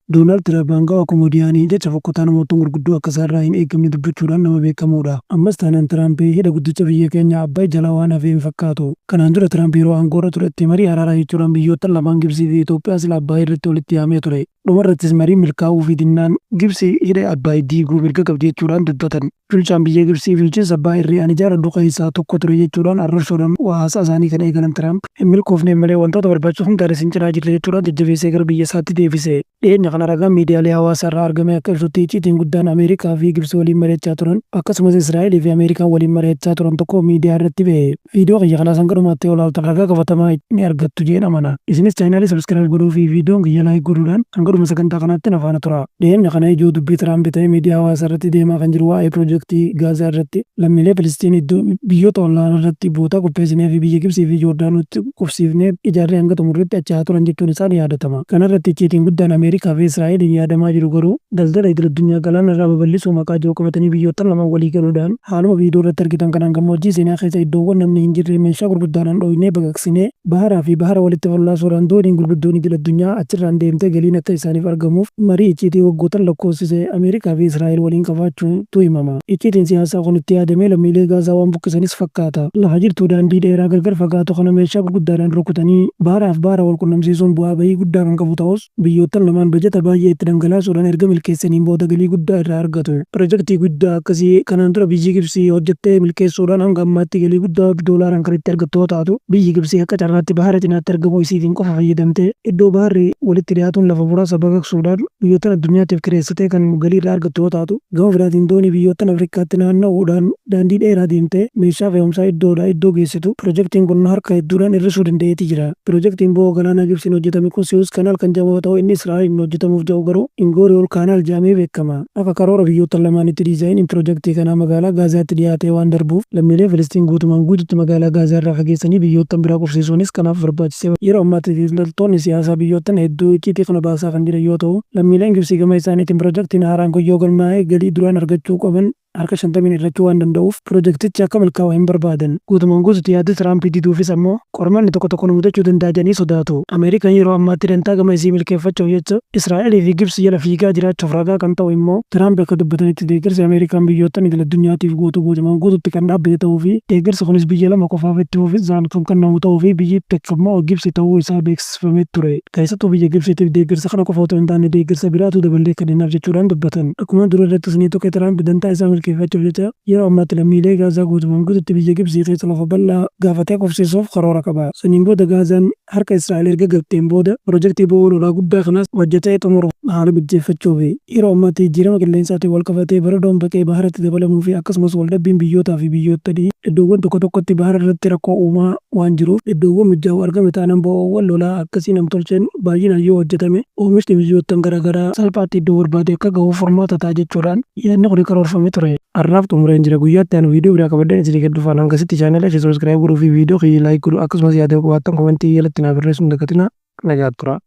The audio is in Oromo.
Donald Trump aangawa komoodiyaanii jecha fokkotaan mootummaa gurguddoo akka isaarraa hin eegamne dubbachuudhaan nama beekamuudha. Ammas taanaan Trump hidha guddicha biyya keenya Abbaay jalaa waan hafee hin fakkaatu. Kanaan dura Trump yeroo aangoorra turetti marii araaraa jechuudhaan biyyoota lamaan Gibsii fi Itoophiyaa sila Abbaay irratti walitti yaamee ture. Dhumarrattis marii milkaa'uu fi dinnaan Gibsii hidha Abbaay diiguu mirga qabdi jechuudhaan dubbatan. Bulchaan biyya Gibsii bilcheessa Abbaay irree ani jaaladhu keessaa tokko ture jechuudhaan arrabsuudhaan haasaa isaanii kan eegalan Trump hin milkoofne malee wantoota barbaachisu hunda isin cinaa jirre jechuudhaan jajjabeessee gara biyya isaatti deebise. Dhiyeenya kana ragaan miidiyaalee hawaasaa irraa argame akka ibsutti icciitiin guddaan Ameerikaa fi Gibsii waliin mari'achaa turan akkasumas Israa'eel fi Ameerikaan waliin mari'achaa turan tokko miidiyaa irratti ba'e. Viidiyoo kiyya kanaa san gadhumaatti olaaltan ragaa qabatamaa ni argattu jeen amana. Isinis chaayinaalii sabskiraayib godhuu fi viidiyoon kiyya laayik godhuudhaan gadhuma sagantaa kanaatti na faana tura. Dhiyeenya kana ijoo dubbii Tiraamp ta'ee miidiyaa hawaasaa irratti deemaa kan jiru waa'ee piroojeektii Gaazaa irratti lammiilee Filistiin iddoo biyyoota ollaan irratti bootaa qopheessinee fi biyya Gibsii fi Joordaanotti qubsiifnee ijaarree hanga xumurritti achaa turan jechuun isaa ni yaadatama. Kanarratti icciitiin guddaan Ameerikaa fi Israa'eel yaadamaa jiru garuu daldala idil addunyaa galaana irraa babal'isuu maqaa jiru qabatanii biyyoota lamaan walii galuudhaan haaluma viidiyoo irratti argitan kanaan gammoojjii seenaa keessa iddoowwan namni hin jirre meeshaa gurguddaadhaan dhoofnee baqaqsinee baharaa fi bahara walitti fallaasuudhaan dooniin gurguddoon idil addunyaa achirraan deemtee galiin akka isaaniif argamuuf marii icciitii waggootan lakkoofsisee Ameerikaa fi Israa'eel waliin qabaachuutu himama. Icciitiin siyaasaa kun itti yaadamee lammiilee Gaazaa waan buqqisanis fakkaata. Lafa jirtuu daandii dheeraa gargar fagaatu kana meeshaa gurguddaadhaan rukutanii baharaaf bahara wal qunnamsiisuun bu'aa bahii guddaa kan qabu ta'us biyyoottan lamaan bajata baay'ee itti dhangalaasuudhaan erga milkeessaniin booda galii guddaa irraa argatu. Piroojeektii guddaa akkasii kanaan dura biyyi Gibsii hojjettee milkeessuudhaan hanga ammaatti galii guddaa doolaaraan kan itti argattu yoo taatu biyyi Gibsii akka carraatti bahara cinaatti argamu isiitiin qofa fayyadamtee iddoo baharri walitti dhiyaatuun lafa muraasa baqaqsuudhaan biyyoottan addunyaatiif kireessitee kan galii irraa argattu yoo taatu gama biraatiin doonii biyyoottan Afrikaatti naanna'uudhaan daandii dheeraa deemtee meeshaa fe'umsaa iddoodhaa iddoo geessitu. Piroojeektiin kun harka hedduudhaan hir'isuu danda'eetii jira. Piroojeektiin bo'oo galaanaa Gibsiin hojjetame kun Suez Kanaal kan jedhamu yoo ta'u inni Israa'eliin hojjetamuuf jiru garuu Ingooriyool Kaanaal jedhamee beekama. Akka karoora biyyoota lamaanitti diizaayiniin piroojeektii kanaa magaalaa Gaazaatti dhiyaatee waan darbuuf lammiilee Filistiin guutumaan guututti magaalaa Gaazaa irraa fageessanii biyyoottan biraa qubsiisuunis kanaaf barbaachise. Yeroo ammaatti loltoonni siyaasaa biyyoottan hedduu icciitii kana baasaa kan jiran yoo ta'u lammiileen Gibsii gama isaaniitiin piroojeektiin haaraan kun yoo galmaa'ee galii duraan argachuu qaban harka 50 irratti waan danda'uuf piroojeektichi akka milkaa'u hin barbaadan. Guutumaan guututti yaada Tiraamp diduufis ammoo qormaanni tokko tokko mudachuu danda'a jedhanii sodaatu. Ameerikaan yeroo ammaatti dantaa gama isii milkeeffachuuf jecha Israa'eel fi Gibsii jala fiigaa jiraachuuf ragaa kan ta'u immoo Tiraamp akka dubbatanitti deeggarsi Ameerikaan biyyoottan idil addunyaatiif guutumaan guututti kan dhaabbate ta'uu fi deeggarsi kunis biyya lama qofaaf itti fufisaan kan kennamu ta'uu fi biyyi tokko immoo Gibsii ta'uu isaa beeksifamee ture. Keessattuu biyya Gibsiitiif deeggarsa kana qofa otoo hin taane deeggarsa biraatu dabalee kennaaf jechuudhaan dubbatan. Akkuma dura irrattis ni tokko Tiraamp dantaa isaa milkeeffachuuf jecha yeroo ammaatti lammiilee Gaazaa guutumaan guututti biyya Gibsii keessa lafa bal'aa gaafatee qubsiisuuf karoora qaba. Saniin booda Gaazaan harka Israa'eel erga galteen booda piroojeektii bo'oo lolaa guddaa kanas hojjetee xumuruuf haala mijeeffachuuf yeroo ammaatti jijjiirama qilleensaatiin wal qabatee baradoon baqee baharatti dabalamuu fi akkasumas waldhabbiin biyyootaa fi biyyootanii iddoowwan tokko tokkotti bahara irratti rakkoo uumaa waan jiruuf iddoowwan mijaa'uu argame taanaan bo'oowwan lolaa akkasii namtolcheen baay'inaan yoo hojjetame oomishni biyyoottan garaagaraa salphaatti iddoo barbaade akka gahuuf furmaata ta'a jechuudhaan yaadni kun karoorfamee ture. Har'aaf xumureen jira guyyaatti aanu viidiyoo biraa qabadeen isin gaddufaan hangasitti chaanala ishee sabskiraayib godhuu fi viidiyoo kiyya laayik godhuu akkasumas yaada qabaattan komentii jalatti naaf barreessuun dagatinaa nagaa tura.